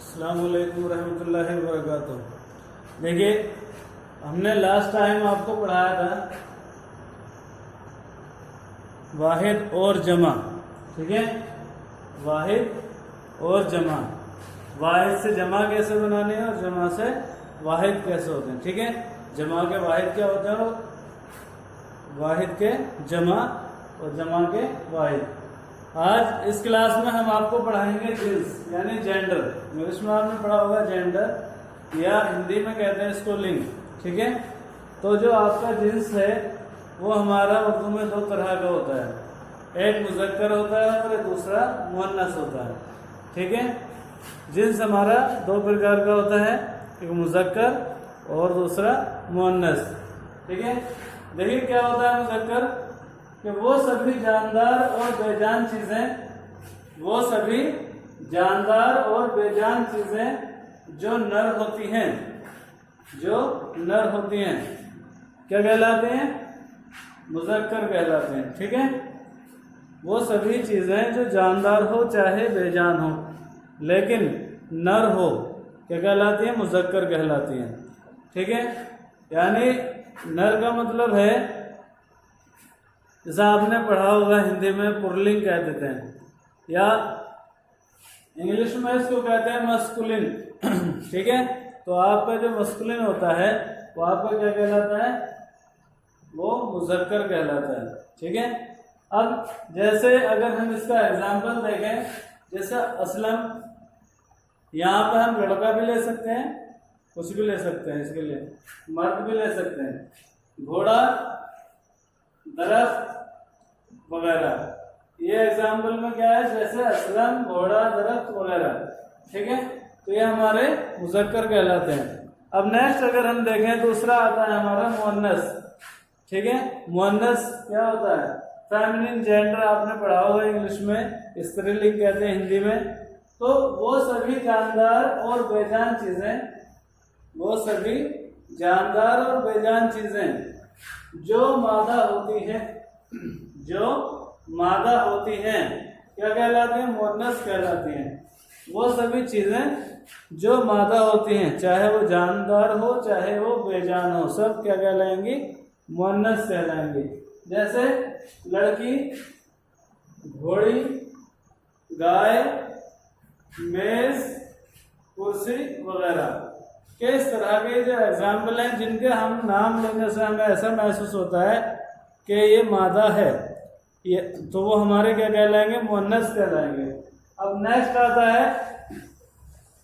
अस्सलाम वालेकुम रहमतुल्लाहि व बरकातुहू। देखिए, हमने लास्ट टाइम आपको पढ़ाया था वाहिद और जमा। ठीक है, वाहिद और जमा, वाहिद से जमा कैसे बनाने हैं और जमा से वाहिद कैसे होते हैं। ठीक है, जमा के वाहिद क्या होते हैं और वाहिद के जमा और जमा के वाहिद। आज इस क्लास में हम आपको पढ़ाएंगे जिन्स यानी जेंडर। इंग्लिश में आपने पढ़ा होगा जेंडर, या हिंदी में कहते हैं इसको लिंग। ठीक है, तो जो आपका जिन्स है वो हमारा उर्दू में दो तरह का होता है, एक मुज़क्कर होता है और दूसरा मुअन्नस होता है। ठीक है, जिन्स हमारा दो प्रकार का होता है, एक मुज़क्कर और दूसरा मुअन्नस। ठीक है, देखिए क्या होता है मुज़क्कर कि वो सभी जानदार और बेजान चीज़ें, वो सभी जानदार और बेजान चीज़ें जो नर होती हैं, जो नर होती हैं क्या कहलाते हैं? मुज़क्कर कहलाते हैं। ठीक है, वो सभी चीज़ें जो जानदार हो चाहे बेजान हो लेकिन नर हो क्या कहलाती हैं? मुज़क्कर कहलाती हैं। ठीक है, यानी नर का मतलब है, जैसा आपने पढ़ा होगा हिंदी में पुल्लिंग कह देते हैं, या इंग्लिश में इसको कहते हैं मस्कुलिन। ठीक है, तो आपका जो मस्कुलिन होता है वो आपका क्या कहलाता है? वो मुज़क्कर कहलाता है। ठीक है, अब जैसे अगर हम इसका एग्जाम्पल देखें, जैसे असलम, यहाँ पर हम लड़का भी ले सकते हैं, कुछ भी ले सकते हैं, इसके लिए मर्द भी ले सकते हैं, घोड़ा, दरख्त वगैरह। ये एग्जाम्पल में क्या है? जैसे असलम, घोड़ा, दरख्त वगैरह। ठीक है, तो ये हमारे मुज़क्कर कहलाते हैं। अब नेक्स्ट अगर हम देखें, दूसरा आता है हमारा मुअन्नस। ठीक है, मुअन्नस क्या होता है? फेमिनिन जेंडर आपने पढ़ा होगा इंग्लिश में, स्त्रीलिंग कहते हैं हिंदी में। तो वो सभी जानदार और बेजान चीज़ें, वो सभी जानदार और बेजान चीज़ें जो मादा होती हैं, जो मादा होती हैं क्या कहलाती हैं? मुअन्नस कहलाती हैं। वो सभी चीज़ें जो मादा होती हैं, चाहे वो जानदार हो चाहे वो बेजान हो, सब क्या कहलाएंगी? मुअन्नस कहलाएंगी। जैसे लड़की, घोड़ी, गाय, मेज, कुर्सी वगैरह के इस तरह के जो एग्जाम्पल हैं, जिनके हम नाम लेने से हमें ऐसा महसूस होता है कि ये मादा है, ये तो वो हमारे क्या कहलाएंगे? मुअन्नस कहलाएंगे। अब नेक्स्ट आता है,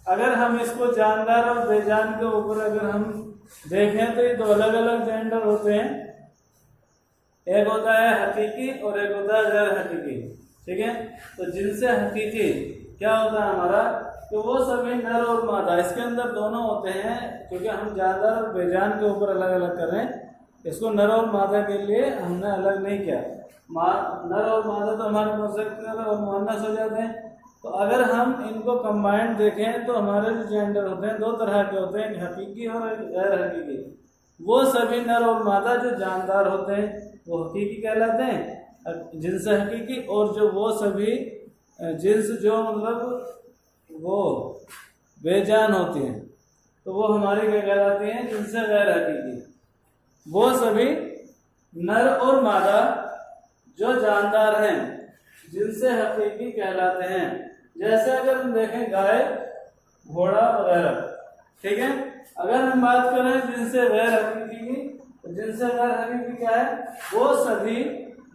अगर हम इसको जानदार और बेजान के ऊपर अगर हम देखें तो ये दो अलग अलग जेंडर होते हैं, एक होता है हकीकी और एक होता है गैर हकीकी। ठीक है, तो जिनसे हकीकी क्या होता है हमारा कि वो सभी नर और मादा, इसके अंदर दोनों होते हैं, क्योंकि हम जानदार और बेजान के ऊपर अलग अलग कर रहे हैं। इसको नर और मादा के लिए हमने अलग नहीं किया। नर और मादा तो हमारे मुज़क्कर और मुअन्नस हो जाते हैं। तो अगर हम इनको कंबाइंड देखें तो हमारे जो जेंडर होते हैं दो तरह के होते हैं, एक हकीकी और एक गैर हकीकी। वो सभी नर और मादा जो जानदार होते हैं वो हकीकी कहलाते हैं, जिनसे हकीकी, और जो वो सभी जिन्स जो मतलब वो बेजान होती हैं तो वो हमारी क्या कहलाती हैं? जिनसे गैर हकीकी। वो सभी नर और मादा जो जानदार हैं जिनसे हकीकी कहलाते हैं। जैसे अगर हम देखें गाय, घोड़ा वगैरह। ठीक है, अगर हम बात करें जिनसे गैर हकीकी की, तो जिनसे गैर हकीकी क्या है? वो सभी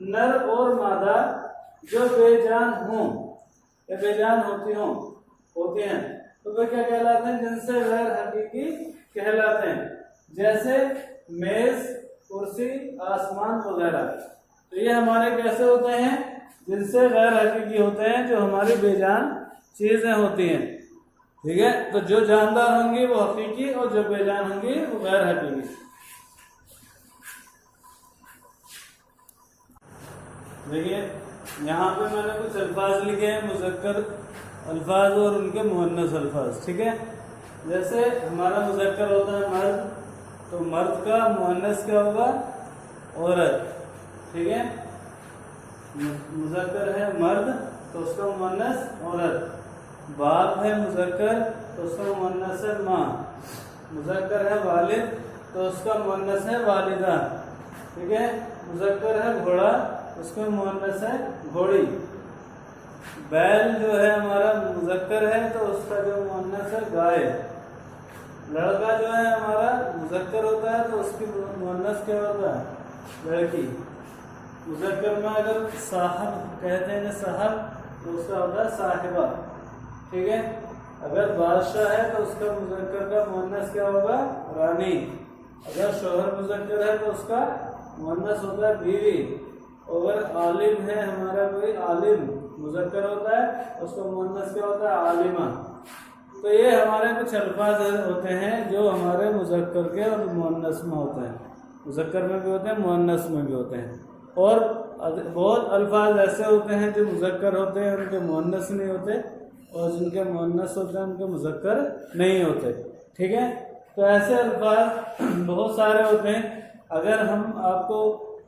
नर और मादा जो बेजान हों या बेजान होती हैं तो वे क्या कहलाते हैं? जिनसे गैर हकीकी कहलाते हैं। जैसे मेज, कुर्सी, आसमान वगैरह। तो ये हमारे कैसे होते हैं? जिनसे गैर हकीकी होते हैं, जो हमारी बेजान चीज़ें होती हैं। ठीक है, तो जो जानदार होंगी वो हकीकी और जो बेजान होंगी वो गैर हकीकी। देखिए, यहाँ पे मैंने कुछ अल्फाज लिखे हैं, मुज़क्कर अल्फाज और उनके मुअन्नस अल्फाज। ठीक है, जैसे हमारा मुज़क्कर होता है मर्द, तो मर्द का मुअन्नस क्या होगा? औरत। ठीक है, मुज़क्कर है मर्द तो उसका मुअन्नस औरत। बाप है मुज़क्कर तो उसका मुअन्नस है माँ, मुज़क्कर है वालिद तो उसका मुअन्नस है वालिदा, ठीक है। मुज़क्कर है घोड़ा, उसका मुअन्नस है घोड़ी। बैल जो है हमारा मुज़क्कर है तो उसका जो मुअन्नस है गाय। लड़का जो है हमारा मुज़क्कर होता है तो उसकी मुअन्नस क्या होता है, लड़की। मुज़क्कर में अगर साहब कहते हैं साहब तो उसका होता है साहिबा, ठीक है। अगर बादशाह है तो उसका मुज़क्कर का मुअन्नस क्या होगा, रानी। अगर शोहर मुज़क्कर है तो उसका मुअन्नस होता है बीवी। अगर आलिम है हमारा कोई आलिम मुज़क्कर होता है उसका मुअन्नस क्या होता है, आलिमा। तो ये हमारे कुछ अल्फाज होते हैं जो हमारे मुज़क्कर के और मुअन्नस में होते हैं, मुज़क्कर में भी होते हैं मुअन्नस में भी होते हैं। और बहुत अल्फाज ऐसे होते हैं जो मुज़क्कर होते हैं उनके मुअन्नस नहीं होते, और जिनके मुअन्नस होते हैं उनके मुज़क्कर नहीं होते, ठीक है। तो ऐसे अल्फाज बहुत सारे होते हैं। अगर हम आपको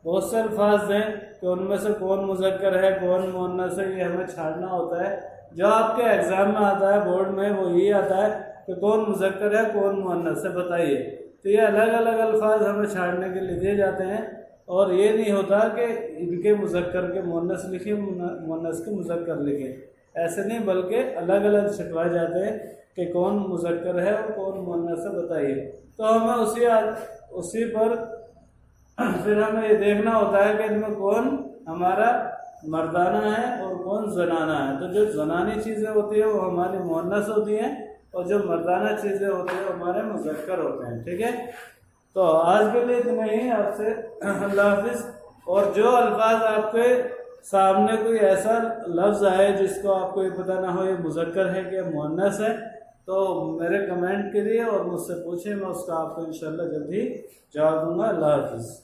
बहुत से अल्फाज दें कि उनमें से कौन मुज़क्कर है कौन मुअन्नस है, ये हमें छांटना होता है। जो आपके एग्ज़ाम में आता है बोर्ड में वो यही आता है कि कौन मुज़क्कर है कौन मुअन्नस है बताइए। तो ये अलग अलग अल्फाज हमें छांटने के लिए दिए जाते हैं, और ये नहीं होता कि इनके मुज़क्कर के मुअन्नस लिखे मुअन्नस के मुज़क्कर लिखे, ऐसे नहीं, बल्कि अलग अलग छिटवाए जाते हैं कि कौन मुज़क्कर है और कौन मुअन्नस है बताइए। तो हमें उसी पर फिर हमें ये देखना होता है कि इनमें कौन हमारा मर्दाना है और कौन जनाना है। तो जो जनानी चीज़ें होती है वो हमारी मुअन्नस होती हैं, और जो मर्दाना चीज़ें होती हैं वो हमारे मुज़क्कर होते हैं, ठीक है। तो आज के लिए इतना ही, आपसे अल्लाह हाफिज़। और जो अल्फाज आपके सामने कोई ऐसा लफ्ज़ आए जिसको आपको ये पता ना हो ये मुज़क्कर है कि मुअन्नस है, तो मेरे कमेंट करिए और मुझसे पूछें, मैं उसका आपको इंशाल्लाह जल्दी जवाब दूंगा। अल्लाह हाफिज़।